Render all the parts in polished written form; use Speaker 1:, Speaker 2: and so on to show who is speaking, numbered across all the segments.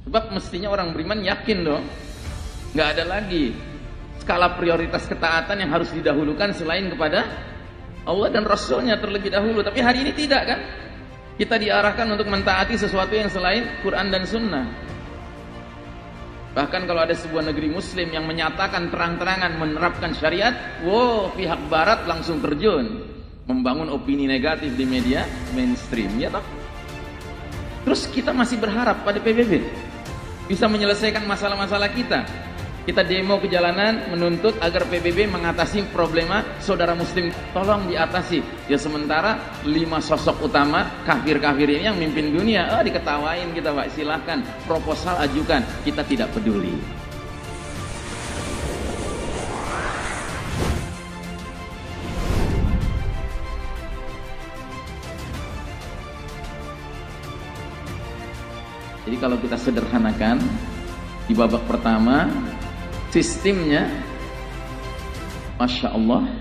Speaker 1: Sebab mestinya orang beriman yakin dong, nggak ada lagi skala prioritas ketaatan yang harus didahulukan selain kepada Allah dan Rasulnya terlebih dahulu. Tapi hari ini tidak kan? Kita diarahkan untuk mentaati sesuatu yang selain Quran dan Sunnah. Bahkan kalau ada sebuah negeri muslim yang menyatakan terang-terangan menerapkan syariat, wow, pihak barat langsung terjun membangun opini negatif di media mainstream, ya toh? Terus kita masih berharap pada PBB bisa menyelesaikan masalah-masalah kita. Kita demo ke jalanan menuntut agar PBB mengatasi problema saudara muslim, tolong diatasi. Ya sementara 5 sosok utama kafir-kafir ini yang mimpin dunia, diketawain kita, Pak. Silahkan proposal ajukan, kita tidak peduli. Jadi kalau kita sederhanakan di babak pertama, sistemnya Masya Allah,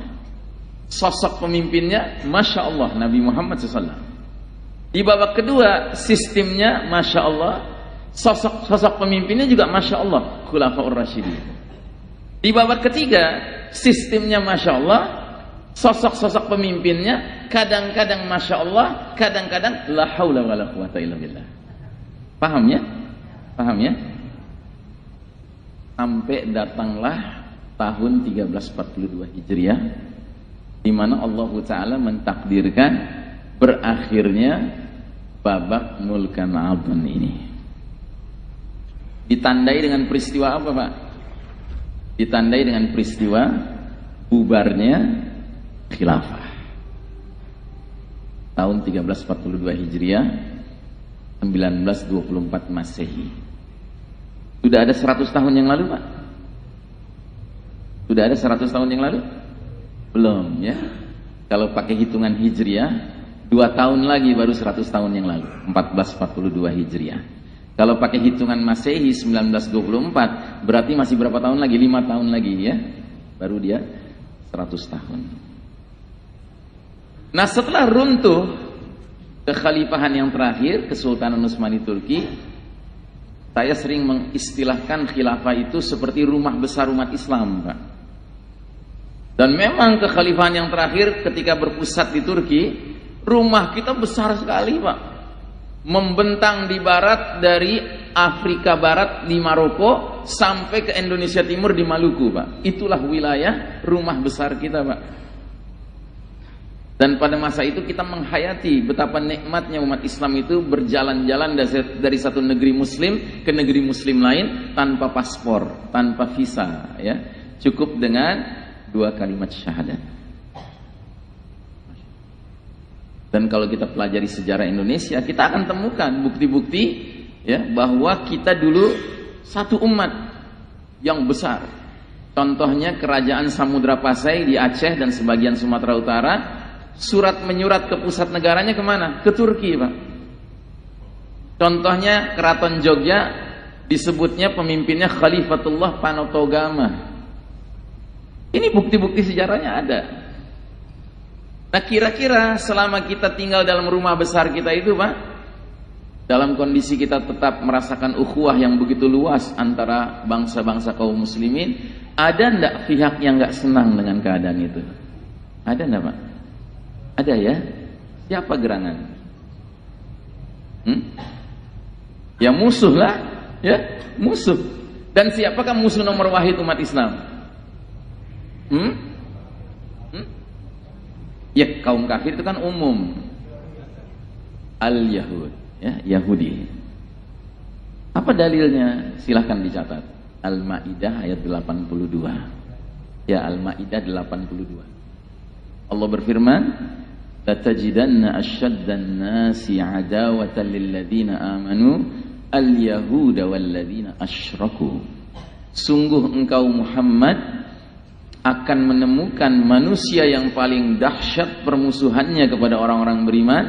Speaker 1: sosok pemimpinnya Masya Allah Nabi Muhammad SAW. Di babak kedua, sistemnya Masya Allah, sosok pemimpinnya juga Masya Allah Khulafaur Rasyidin. Di babak ketiga, sistemnya Masya Allah, sosok pemimpinnya kadang-kadang Masya Allah, kadang-kadang la haula wala quwata illa billah. Paham ya? Paham ya? Sampai datanglah tahun 1342 Hijriah, di mana Allah Ta'ala mentakdirkan berakhirnya babak mulkan adhan ini. Ditandai dengan peristiwa apa, Pak? Ditandai dengan peristiwa bubarnya khilafah. Tahun 1342 Hijriah, 1924 Masehi. Sudah ada 100 tahun yang lalu, Pak? Sudah ada 100 tahun yang lalu? Belum, ya. Kalau pakai hitungan Hijriah, 2 tahun lagi baru 100 tahun yang lalu, 1442 Hijriah. Kalau pakai hitungan Masehi 1924, berarti masih berapa tahun lagi? 5 tahun lagi, ya. Baru dia 100 tahun. Nah, setelah runtuh kekhalifahan yang terakhir, Kesultanan Utsmani Turki, saya sering mengistilahkan khilafah itu seperti rumah besar umat Islam, Pak. Dan memang kekhalifahan yang terakhir ketika berpusat di Turki, rumah kita besar sekali, Pak. Membentang di barat dari Afrika Barat di Maroko sampai ke Indonesia Timur di Maluku, Pak. Itulah wilayah rumah besar kita, Pak. Dan pada masa itu kita menghayati betapa nikmatnya umat Islam itu berjalan-jalan dari satu negeri muslim ke negeri muslim lain tanpa paspor, tanpa visa, ya. Cukup dengan 2 kalimat syahadat. Dan kalau kita pelajari sejarah Indonesia, kita akan temukan bukti-bukti, ya, bahwa kita dulu satu umat yang besar. Contohnya kerajaan Samudra Pasai di Aceh dan sebagian Sumatera Utara. Surat menyurat ke pusat negaranya kemana? Ke Turki, Pak. Contohnya Keraton Jogja disebutnya pemimpinnya Khalifatullah Panotogama. Ini bukti-bukti sejarahnya ada. Nah, kira-kira selama kita tinggal dalam rumah besar kita itu, Pak, dalam kondisi kita tetap merasakan ukhuwah yang begitu luas antara bangsa-bangsa kaum muslimin, ada enggak pihak yang enggak senang dengan keadaan itu? Ada enggak, Pak? Ada, ya? Siapa gerangan? Ya musuh lah, ya, musuh. Dan siapakah musuh nomor wahid umat Islam? Ya, kaum kafir itu kan umum. Al-Yahud, ya, Yahudi. Apa dalilnya? Silahkan dicatat. Al-Maidah ayat 82. Ya, Al-Maidah 82. Allah berfirman, "Latajidanna asyaddan nasi 'adawatan lil ladzina amanu al-yahuda wal ladzina asyraku." Sungguh engkau Muhammad akan menemukan manusia yang paling dahsyat permusuhannya kepada orang-orang beriman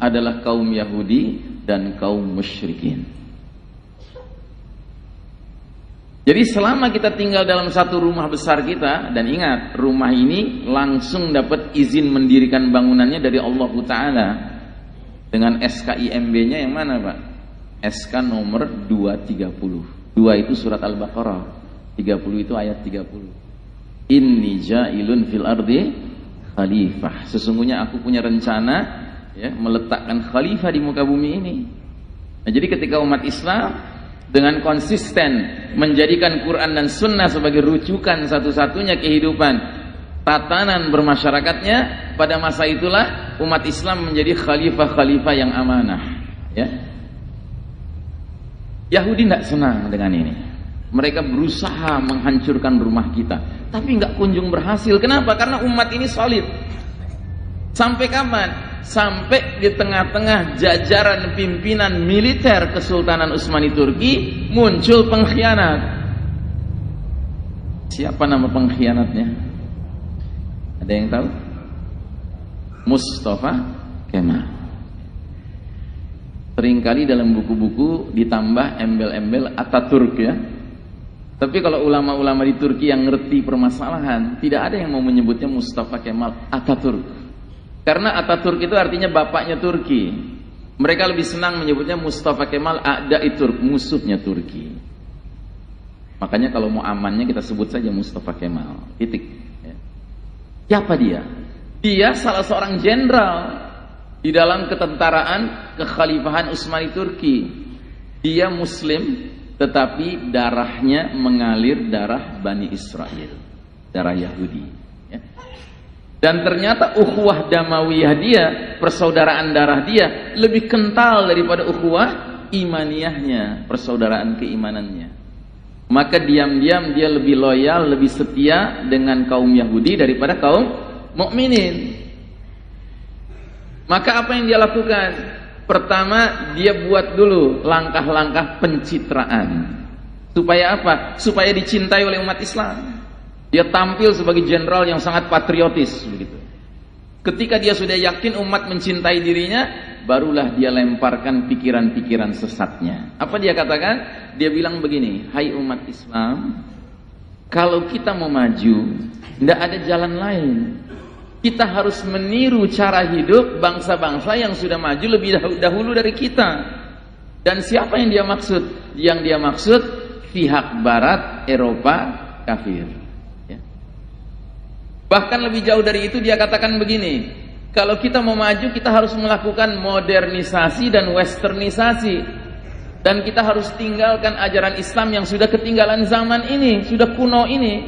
Speaker 1: adalah kaum Yahudi dan kaum musyrikin. Jadi selama kita tinggal dalam satu rumah besar kita, dan ingat, rumah ini langsung dapat izin mendirikan bangunannya dari Allah Ta'ala dengan SKIMB-nya yang mana, Pak? SK nomor 230. 2 itu surat Al-Baqarah, 30 itu ayat 30. Inni ja'ilun fil ardi khalifah. Sesungguhnya aku punya rencana ya, meletakkan khalifah di muka bumi ini. Nah, jadi ketika umat Islam dengan konsisten menjadikan Quran dan Sunnah sebagai rujukan satu-satunya kehidupan tatanan bermasyarakatnya, pada masa itulah umat Islam menjadi khalifah-khalifah yang amanah. Ya. Yahudi tidak senang dengan ini. Mereka berusaha menghancurkan rumah kita, tapi nggak kunjung berhasil. Kenapa? Karena umat ini solid. Sampai kapan? Sampai di tengah-tengah jajaran pimpinan militer Kesultanan Utsmani Turki muncul pengkhianat. Siapa nama pengkhianatnya? Ada yang tahu? Mustafa Kemal. Seringkali dalam buku-buku ditambah embel-embel Ataturk ya. Tapi kalau ulama-ulama di Turki yang ngerti permasalahan, tidak ada yang mau menyebutnya Mustafa Kemal Ataturk. Karena Ataturk itu artinya bapaknya Turki. Mereka lebih senang menyebutnya Mustafa Kemal A'da'i Turk, musuhnya Turki. Makanya kalau mau amannya kita sebut saja Mustafa Kemal. Titik. Ya. Siapa dia? Dia salah seorang jenderal di dalam ketentaraan kekhalifahan Utsmani Turki. Dia muslim, tetapi darahnya mengalir darah Bani Israel, darah Yahudi ya. Dan ternyata ukhuwah damawiyah dia, persaudaraan darah dia lebih kental daripada ukhuwah imaniyahnya, persaudaraan keimanannya. Maka diam-diam dia lebih loyal, lebih setia dengan kaum Yahudi daripada kaum mukminin. Maka apa yang dia lakukan? Pertama, dia buat dulu langkah-langkah pencitraan. Supaya apa? Supaya dicintai oleh umat Islam. Dia tampil sebagai jenderal yang sangat patriotis begitu. Ketika dia sudah yakin umat mencintai dirinya, barulah dia lemparkan pikiran-pikiran sesatnya. Apa dia katakan? Dia bilang begini, hai umat Islam, kalau kita mau maju, tidak ada jalan lain. Kita harus meniru cara hidup bangsa-bangsa yang sudah maju lebih dahulu dari kita. Dan siapa yang dia maksud? Yang dia maksud pihak Barat, Eropa, kafir. Ya. Bahkan lebih jauh dari itu dia katakan begini, kalau kita mau maju kita harus melakukan modernisasi dan westernisasi. Dan kita harus tinggalkan ajaran Islam yang sudah ketinggalan zaman ini, sudah kuno ini.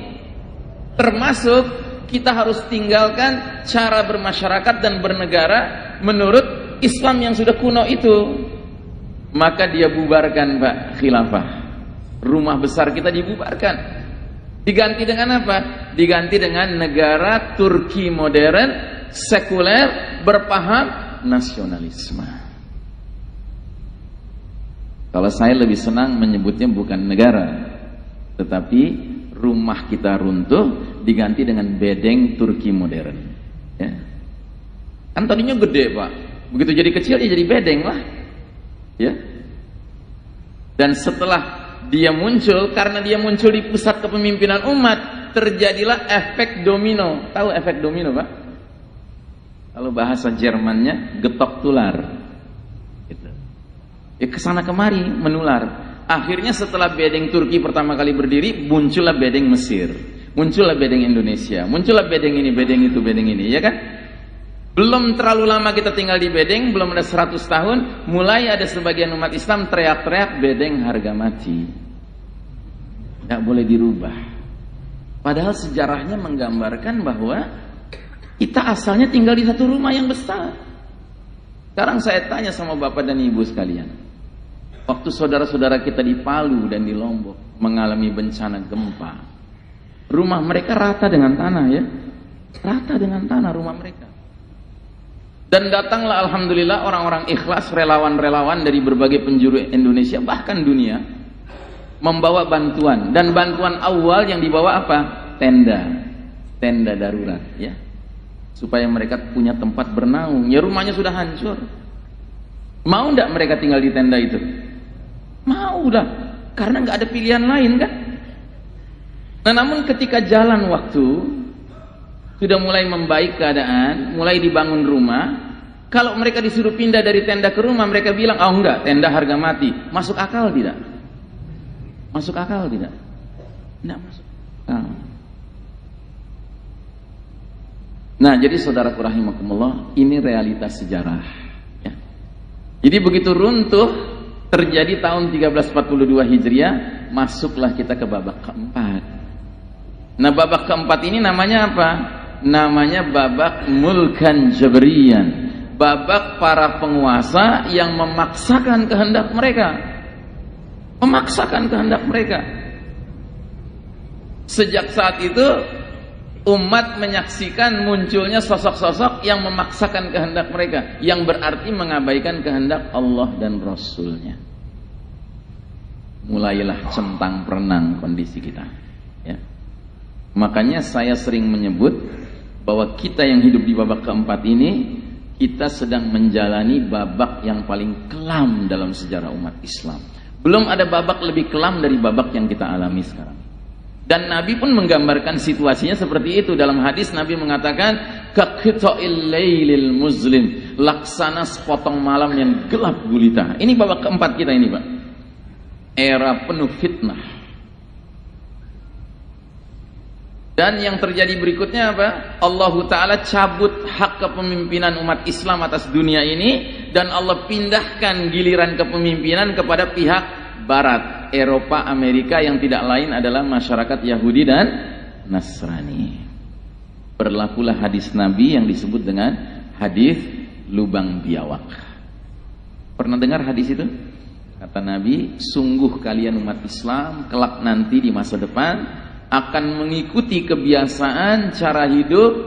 Speaker 1: Termasuk kita harus tinggalkan cara bermasyarakat dan bernegara menurut Islam yang sudah kuno itu. Maka dia bubarkan Pak khilafah. Rumah besar kita dibubarkan. Diganti dengan apa? Diganti dengan negara Turki modern, sekuler, berpaham nasionalisme. Kalau saya lebih senang menyebutnya bukan negara, tetapi rumah kita runtuh diganti dengan bedeng Turki modern. Ya. Kan tadinya gede Pak, begitu jadi kecil ya jadi bedeng lah. Ya. Dan setelah dia muncul, karena dia muncul di pusat kepemimpinan umat, terjadilah efek domino. Tahu efek domino Pak? Kalau bahasa Jermannya getok tular. Gitu. Ya kesana kemari menular. Akhirnya setelah bedeng Turki pertama kali berdiri, muncullah bedeng Mesir, muncullah bedeng Indonesia, muncullah bedeng ini, bedeng itu, bedeng ini, ya kan? Belum terlalu lama kita tinggal di bedeng, belum ada 100 tahun, mulai ada sebagian umat Islam teriak-teriak bedeng harga mati. Tidak boleh dirubah. Padahal sejarahnya menggambarkan bahwa kita asalnya tinggal di satu rumah yang besar. Sekarang saya tanya sama bapak dan ibu sekalian, waktu saudara-saudara kita di Palu dan di Lombok mengalami bencana gempa, rumah mereka rata dengan tanah ya, rata dengan tanah rumah mereka. Dan datanglah alhamdulillah orang-orang ikhlas, relawan-relawan dari berbagai penjuru Indonesia bahkan dunia membawa bantuan. Dan bantuan awal yang dibawa apa? Tenda darurat ya, supaya mereka punya tempat bernaung. Ya rumahnya sudah hancur, mau tidak mereka tinggal di tenda itu? Mau dah, karena nggak ada pilihan lain kan. Nah namun ketika jalan waktu, sudah mulai membaik keadaan, mulai dibangun rumah, Kalau mereka disuruh pindah dari tenda ke rumah, mereka bilang, oh enggak, tenda harga mati. Masuk akal tidak? Masuk akal tidak? Tidak masuk akal. Nah, jadi saudaraku rahimakumullah, ini realitas sejarah. Ya. Jadi begitu runtuh, terjadi tahun 1342 Hijriah, masuklah kita ke babak keempat. Nah, babak keempat ini namanya apa? Namanya babak mulkan jabriyan. Babak para penguasa yang memaksakan kehendak mereka. Memaksakan kehendak mereka. Sejak saat itu umat menyaksikan munculnya sosok-sosok yang memaksakan kehendak mereka, yang berarti mengabaikan kehendak Allah dan Rasulnya. Mulailah centang perenang kondisi kita, ya. Makanya saya sering menyebut bahwa kita yang hidup di babak keempat ini, kita sedang menjalani babak yang paling kelam dalam sejarah umat Islam. Belum ada babak lebih kelam dari babak yang kita alami sekarang. Dan Nabi pun menggambarkan situasinya seperti itu. Dalam hadis Nabi mengatakan, kaqita'il lailil muslim, laksana sepotong malam yang gelap gulita. Ini babak keempat kita ini, Pak. Era penuh fitnah. Dan yang terjadi berikutnya apa? Allah Ta'ala cabut hak kepemimpinan umat Islam atas dunia ini, dan Allah pindahkan giliran kepemimpinan kepada pihak Barat, Eropa, Amerika, yang tidak lain adalah masyarakat Yahudi dan Nasrani. Berlakulah hadis Nabi yang disebut dengan hadis lubang biawak. Pernah dengar hadis itu? Kata Nabi, sungguh kalian umat Islam kelak nanti di masa depan akan mengikuti kebiasaan cara hidup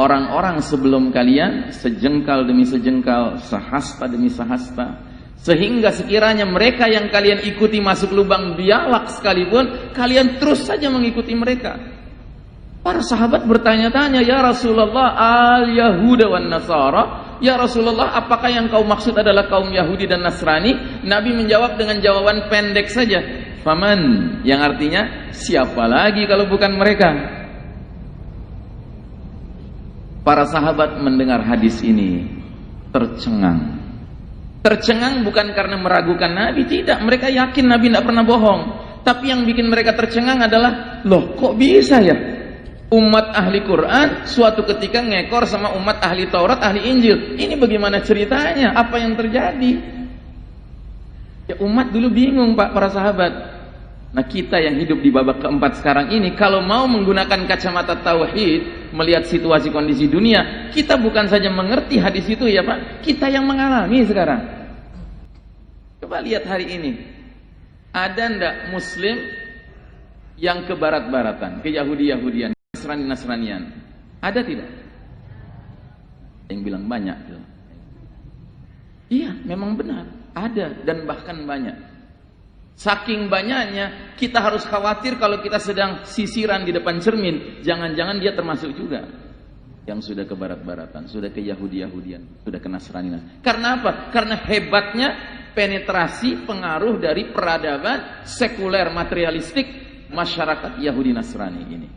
Speaker 1: orang-orang sebelum kalian, sejengkal demi sejengkal, sehasta demi sehasta, sehingga sekiranya mereka yang kalian ikuti masuk lubang biawak sekalipun, kalian terus saja mengikuti mereka. Para sahabat bertanya-tanya, ya Rasulullah, al-Yahuda wan Nasara, ya Rasulullah, apakah yang kau maksud adalah kaum Yahudi dan Nasrani? Nabi menjawab dengan jawaban pendek saja, faman, yang artinya siapa lagi kalau bukan mereka. Para sahabat mendengar hadis ini tercengang. Tercengang bukan karena meragukan Nabi, tidak, mereka yakin Nabi tidak pernah bohong. Tapi yang bikin mereka tercengang adalah, loh kok bisa ya umat ahli Quran suatu ketika ngekor sama umat ahli Taurat, ahli Injil? Ini bagaimana ceritanya? Apa yang terjadi? Ya umat dulu bingung, Pak, para sahabat. Nah, kita yang hidup di babak keempat sekarang ini, kalau mau menggunakan kacamata tauhid melihat situasi kondisi dunia, kita bukan saja mengerti hadis itu ya Pak, kita yang mengalami sekarang. Coba lihat hari ini, ada ndak Muslim yang ke barat-baratan, ke Yahudi-Yahudian, Nasrani-Nasranian? Ada tidak? Yang bilang banyak. Iya, memang benar, ada dan bahkan banyak. Saking banyaknya, kita harus khawatir kalau kita sedang sisiran di depan cermin, jangan-jangan dia termasuk juga yang sudah ke barat-baratan, sudah ke Yahudi-Yahudian, sudah ke Nasrani. Karena apa? Karena hebatnya penetrasi pengaruh dari peradaban sekuler materialistik masyarakat Yahudi Nasrani ini.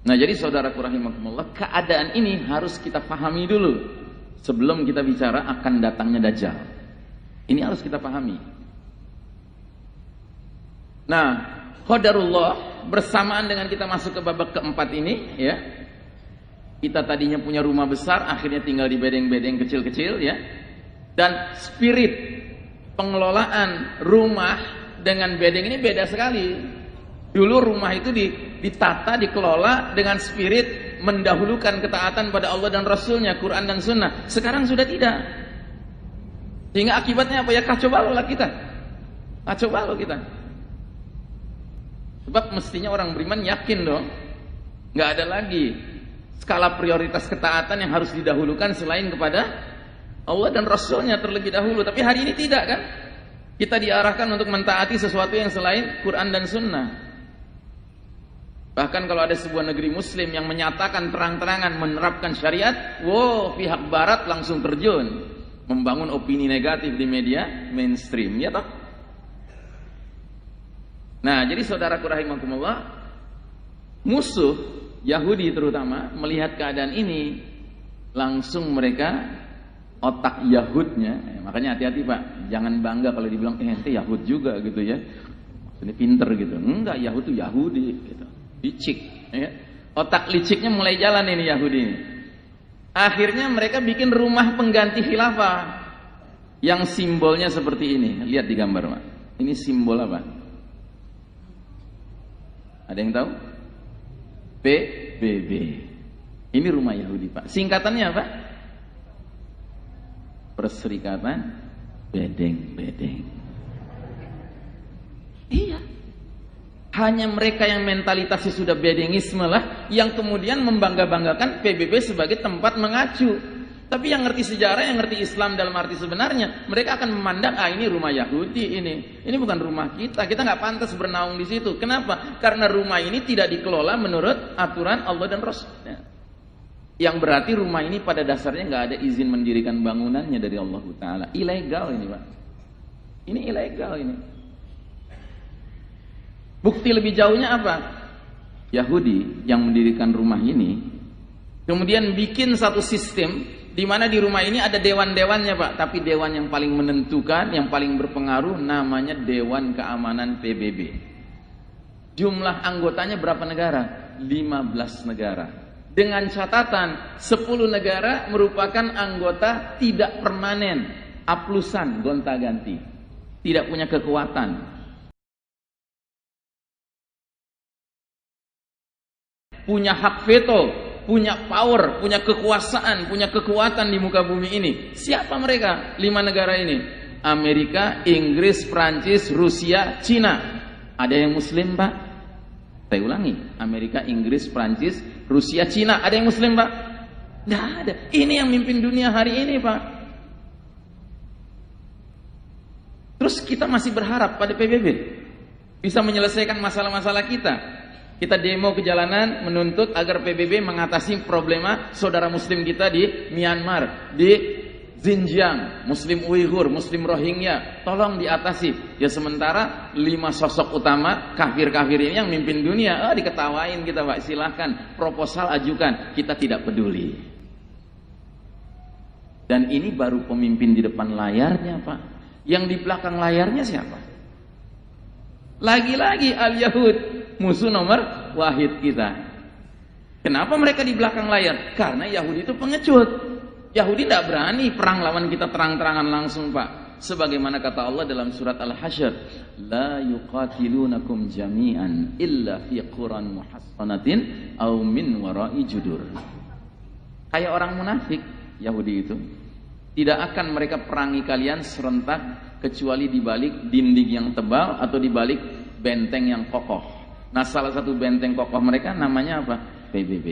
Speaker 1: Nah, jadi saudaraku rahimakumullah, keadaan ini harus kita pahami dulu sebelum kita bicara akan datangnya Dajjal. Ini harus kita pahami. Nah, qadarullah, bersamaan dengan kita masuk ke babak keempat ini, ya, kita tadinya punya rumah besar, akhirnya tinggal di bedeng-bedeng kecil-kecil, ya, dan spirit pengelolaan rumah dengan bedeng ini beda sekali. Dulu rumah itu ditata, dikelola dengan spirit mendahulukan ketaatan pada Allah dan Rasulnya, Quran dan Sunnah. Sekarang sudah tidak. Sehingga akibatnya apa ya? Kacau balau lah kita. Kacau balau kita. Sebab mestinya orang beriman yakin dong, nggak ada lagi skala prioritas ketaatan yang harus didahulukan selain kepada Allah dan Rasulnya terlebih dahulu. Tapi hari ini tidak, kan? Kita diarahkan untuk mentaati sesuatu yang selain Quran dan Sunnah. Bahkan kalau ada sebuah negeri Muslim yang menyatakan terang-terangan menerapkan syariat, wow, pihak Barat langsung terjun, membangun opini negatif di media mainstream, ya toh? Nah, jadi saudaraku rahimakumullah, musuh Yahudi terutama melihat keadaan ini,
Speaker 2: langsung mereka otak Yahudnya, makanya hati-hati Pak, jangan bangga kalau dibilang ente Yahud juga gitu ya, ini pinter gitu. Enggak, Yahud itu Yahudi gitu, licik ya. Otak liciknya mulai jalan ini Yahudi ini. Akhirnya mereka bikin rumah pengganti khilafah yang simbolnya seperti ini. Lihat di gambar Pak, ini simbol apa? Ada yang tahu? PBB. Ini rumah Yahudi Pak. Singkatannya apa? Perserikatan Bedeng-Bedeng. Iya. Hanya mereka yang mentalitasnya sudah bedengisme lah yang kemudian membangga-banggakan PBB sebagai tempat mengacu. Tapi yang ngerti sejarah, yang ngerti Islam dalam arti sebenarnya, mereka akan memandang, ini rumah Yahudi ini. Ini bukan rumah kita. Kita nggak pantas bernaung di situ. Kenapa? Karena rumah ini tidak dikelola menurut aturan Allah dan Rasulnya. Yang berarti rumah ini pada dasarnya nggak ada izin mendirikan bangunannya dari Allah Ta'ala. Ilegal ini Pak. Ini ilegal ini. Bukti lebih jauhnya apa? Yahudi yang mendirikan rumah ini kemudian bikin satu sistem di mana di rumah ini ada dewan-dewannya Pak, tapi dewan yang paling menentukan, yang paling berpengaruh namanya Dewan Keamanan PBB. Jumlah anggotanya berapa negara? 15 negara. Dengan catatan 10 negara merupakan anggota tidak permanen, aplusan, gonta-ganti, tidak punya kekuatan. Punya hak veto, punya power, punya kekuasaan, punya kekuatan di muka bumi ini. Siapa mereka? 5 negara ini. Amerika, Inggris, Prancis, Rusia, Cina. Ada yang muslim Pak? Saya ulangi. Amerika, Inggris, Prancis, Rusia, Cina. Ada yang muslim Pak? Tidak ada. Ini yang mimpin dunia hari ini Pak. Terus kita masih berharap pada PBB bisa menyelesaikan masalah-masalah kita. Kita demo ke jalanan menuntut agar PBB mengatasi problema saudara muslim kita di Myanmar, di Xinjiang, muslim Uighur, muslim Rohingya, tolong diatasi. Ya sementara 5 sosok utama kafir-kafir ini yang mimpin dunia, diketawain kita Pak, silahkan proposal ajukan, kita tidak peduli. Dan ini baru pemimpin di depan layarnya Pak. Yang di belakang layarnya siapa? Lagi-lagi Al-Yahud, musuh nomor wahid kita. Kenapa mereka di belakang layar? Karena Yahudi itu pengecut. Yahudi tidak berani perang lawan kita terang-terangan langsung Pak. Sebagaimana kata Allah dalam surat Al-Hasyr, la yuqatilunakum jami'an illa fi quran muhassanatin aw min wara'i judur. Kayak orang munafik Yahudi itu. Tidak akan mereka perangi kalian serentak kecuali di balik dinding yang tebal atau di balik benteng yang kokoh. Nah, salah satu benteng kokoh mereka namanya apa? PBB.